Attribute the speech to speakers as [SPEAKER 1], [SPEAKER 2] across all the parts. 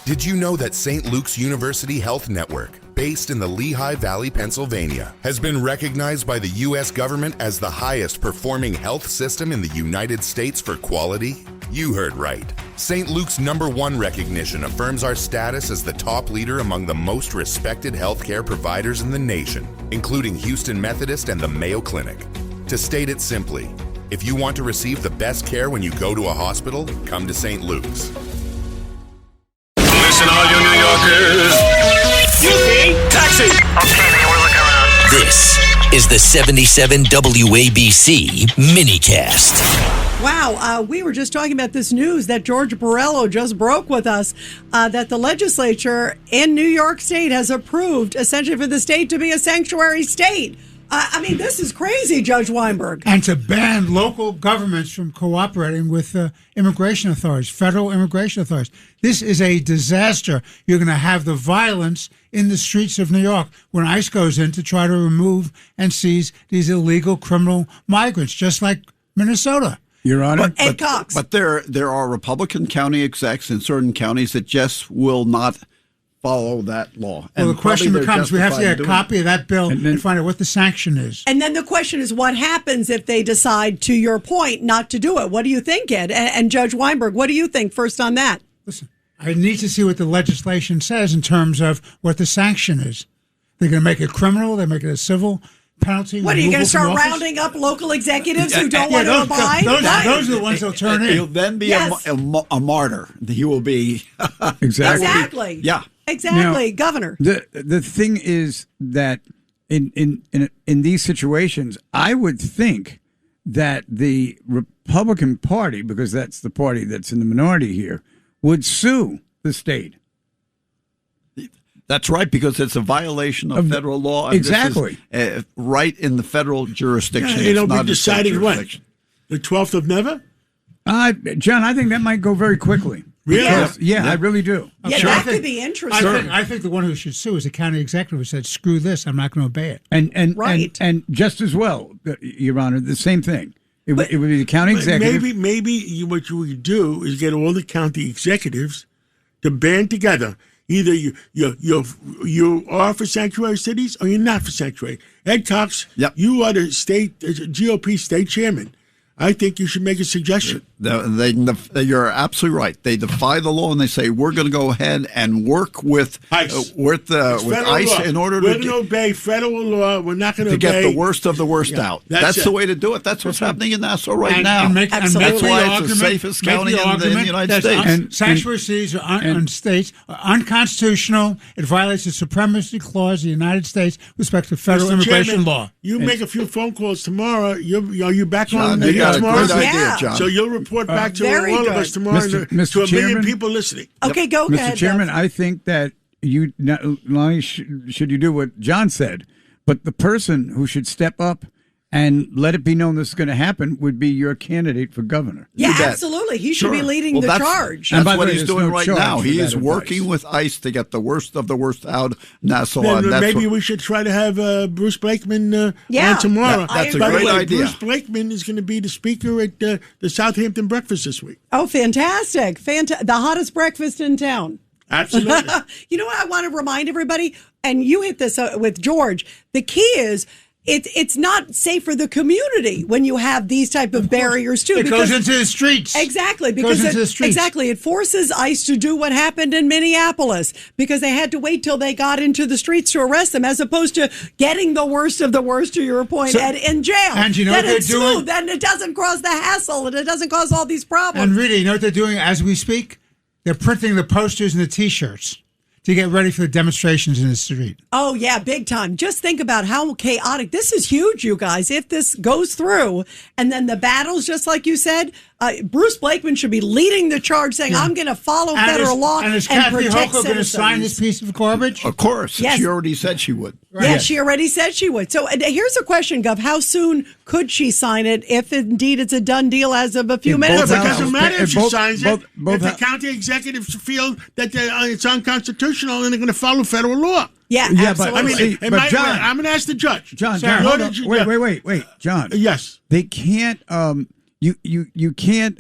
[SPEAKER 1] Did you know that St. Luke's University Health Network, based in the Lehigh Valley, Pennsylvania, has been recognized by the U.S. government as the highest performing health system in the United States for quality? You heard right. St. Luke's #1 recognition affirms our status as the top leader among the most respected healthcare providers in the nation, including Houston Methodist and the Mayo Clinic. To state it simply, if you want to receive the best care when you go to a hospital, come to St. Luke's.
[SPEAKER 2] Listen, all you New Yorkers. Taxi!
[SPEAKER 3] Okay, man, we're looking around.
[SPEAKER 4] This is the 77 WABC minicast.
[SPEAKER 5] Wow, we were just talking about this news that George Borrello just broke with us, that the legislature in New York State has approved essentially for the state to be a sanctuary state. I mean, this is crazy, Judge Weinberg.
[SPEAKER 6] And to ban local governments from cooperating with immigration authorities, federal immigration authorities. This is a disaster. You're going to have the violence in the streets of New York when ICE goes in to try to remove and seize these illegal criminal migrants, just like Minnesota.
[SPEAKER 7] Your Honor,
[SPEAKER 5] Ed Cox.
[SPEAKER 7] But there are Republican county execs in certain counties that just will not follow that law.
[SPEAKER 6] Well, the question becomes, we have to get a copy of that bill and find out what the sanction is.
[SPEAKER 5] And then the question is, what happens if they decide, to your point, not to do it? What do you think, Ed? And Judge Weinberg, what do you think first on that?
[SPEAKER 6] Listen, I need to see what the legislation says in terms of what the sanction is. They're going to make it criminal. They're making it a civil penalty.
[SPEAKER 5] What, are you going to start rounding up local executives who don't want to abide?
[SPEAKER 6] Those are the ones they'll turn in.
[SPEAKER 7] He'll then be a martyr. He will be.
[SPEAKER 5] Exactly.
[SPEAKER 7] Yeah.
[SPEAKER 5] Exactly,
[SPEAKER 8] you know,
[SPEAKER 5] Governor.
[SPEAKER 8] The thing is that in these situations, I would think that the Republican Party, because that's the party that's in the minority here, would sue the state.
[SPEAKER 7] That's right, because it's a violation of federal law. And
[SPEAKER 8] exactly.
[SPEAKER 7] This is, right in the federal jurisdiction.
[SPEAKER 9] Yeah, it'll be decided when? The 12th of never?
[SPEAKER 8] John, I think that might go very quickly.
[SPEAKER 9] Really?
[SPEAKER 8] Yeah, I really do.
[SPEAKER 5] Yeah,
[SPEAKER 6] sure.
[SPEAKER 5] that could be interesting.
[SPEAKER 6] I think the one who should sue is the county executive who said, screw this, I'm not going to obey it.
[SPEAKER 8] And just as well, Your Honor, the same thing. It would be the county executive.
[SPEAKER 9] Maybe what you would do is get all the county executives to band together. Either you are for sanctuary cities or you're not for sanctuary. Ed Cox, you are the state GOP state chairman. I think you should make a suggestion.
[SPEAKER 7] You're absolutely right. They defy the law and they say we're going to go ahead and work with ICE, with ICE in order
[SPEAKER 9] to obey federal law. We're not going to
[SPEAKER 7] get the worst of the worst out. That's the way to do it. That's what's happening in Nassau right now. That's why it's the safest county in the United States.
[SPEAKER 6] And sanctuary cities states are unconstitutional. It violates the Supremacy Clause of the United States with respect to federal immigration law.
[SPEAKER 9] You make a few phone calls tomorrow. Are you back on
[SPEAKER 7] tomorrow?
[SPEAKER 9] Great
[SPEAKER 7] idea, John.
[SPEAKER 9] So you'll report back to all of us tomorrow to a million people listening.
[SPEAKER 5] Okay, go ahead.
[SPEAKER 8] Mr. Chairman, I think that you not only should you do what John said, but the person who should step up and let it be known this is going to happen would be your candidate for governor.
[SPEAKER 5] Yeah, absolutely. He should be leading the charge.
[SPEAKER 7] That's what he's doing right now. He is working with ICE to get the worst of the worst out of Nassau.
[SPEAKER 9] Maybe we should try to have Bruce Blakeman on tomorrow.
[SPEAKER 7] That's a great idea.
[SPEAKER 9] Bruce Blakeman is going to be the speaker at the Southampton breakfast this week.
[SPEAKER 5] Oh, fantastic. The hottest breakfast in town.
[SPEAKER 9] Absolutely.
[SPEAKER 5] You know what I want to remind everybody? And you hit this with George. The key is it's not safe for the community when you have these type of barriers too.
[SPEAKER 6] It goes into the streets.
[SPEAKER 5] Exactly, because it forces ICE to do what happened in Minneapolis because they had to wait till they got into the streets to arrest them, as opposed to getting the worst of the worst, to your point, in jail.
[SPEAKER 6] And you know what they're doing?
[SPEAKER 5] Smooth, then it doesn't cause the hassle and it doesn't cause all these problems.
[SPEAKER 6] And really, you know what they're doing as we speak? They're printing the posters and the T-shirts to get ready for the demonstrations in the street.
[SPEAKER 5] Oh, yeah, big time. Just think about how chaotic. This is huge, you guys. If this goes through, and then the battles, just like you said, Bruce Blakeman should be leading the charge, saying, I'm going to follow federal law and
[SPEAKER 6] is Kathy
[SPEAKER 5] protect
[SPEAKER 6] Hochul going to sign this piece of garbage?
[SPEAKER 7] Of course.
[SPEAKER 5] Yes.
[SPEAKER 7] She already said she would.
[SPEAKER 5] Right. Yeah, she already said she would. So here's a question, Gov. How soon could she sign it if indeed it's a done deal as of a few minutes ago?
[SPEAKER 9] It doesn't matter if she signs it. If the county executives feel that it's unconstitutional and they're going to follow federal law.
[SPEAKER 5] Yeah, absolutely.
[SPEAKER 8] But John,
[SPEAKER 9] I'm going to ask the judge.
[SPEAKER 8] John, wait, John.
[SPEAKER 9] Yes.
[SPEAKER 8] They can't. You can't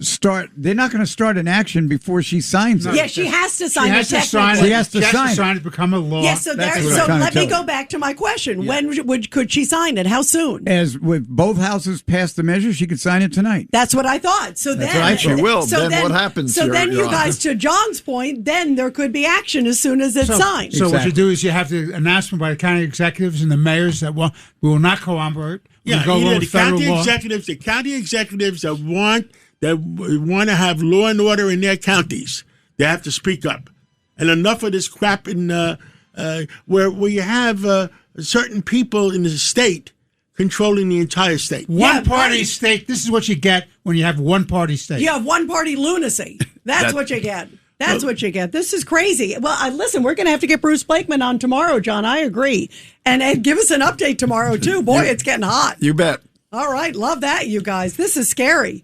[SPEAKER 8] start. They're not going to start an action before she signs it.
[SPEAKER 5] Yeah, she has to sign
[SPEAKER 6] She
[SPEAKER 5] it.
[SPEAKER 6] has to sign it.
[SPEAKER 8] She has to sign
[SPEAKER 6] it to become a law.
[SPEAKER 5] Yes, so let me go back to my question. When could she sign it? How soon?
[SPEAKER 8] As with both houses passed the measure, she could sign it tonight.
[SPEAKER 5] That's what I thought. So
[SPEAKER 8] That's
[SPEAKER 5] then
[SPEAKER 8] what I
[SPEAKER 7] She will. Then what happens?
[SPEAKER 5] So
[SPEAKER 7] Your
[SPEAKER 5] then you
[SPEAKER 7] Honor?
[SPEAKER 5] guys, to John's point, then there could be action as soon as it's signed.
[SPEAKER 6] So what
[SPEAKER 8] Exactly.
[SPEAKER 6] you do is you have the announcement by the county executives and the mayors that we will not cooperate. We'll
[SPEAKER 9] Yeah,
[SPEAKER 6] go along
[SPEAKER 9] either the
[SPEAKER 6] with federal
[SPEAKER 9] county
[SPEAKER 6] law.
[SPEAKER 9] executives that want to have law and order in their counties, they have to speak up. And enough of this crap in where you have certain people in the state controlling the entire state.
[SPEAKER 6] One party state. This is what you get when you have one party state.
[SPEAKER 5] You have one party lunacy. That's what you get. That's what you get. This is crazy. Well, listen, we're going to have to get Bruce Blakeman on tomorrow, John. I agree. And give us an update tomorrow, too. Boy, it's getting hot.
[SPEAKER 7] You bet.
[SPEAKER 5] All right. Love that, you guys. This is scary.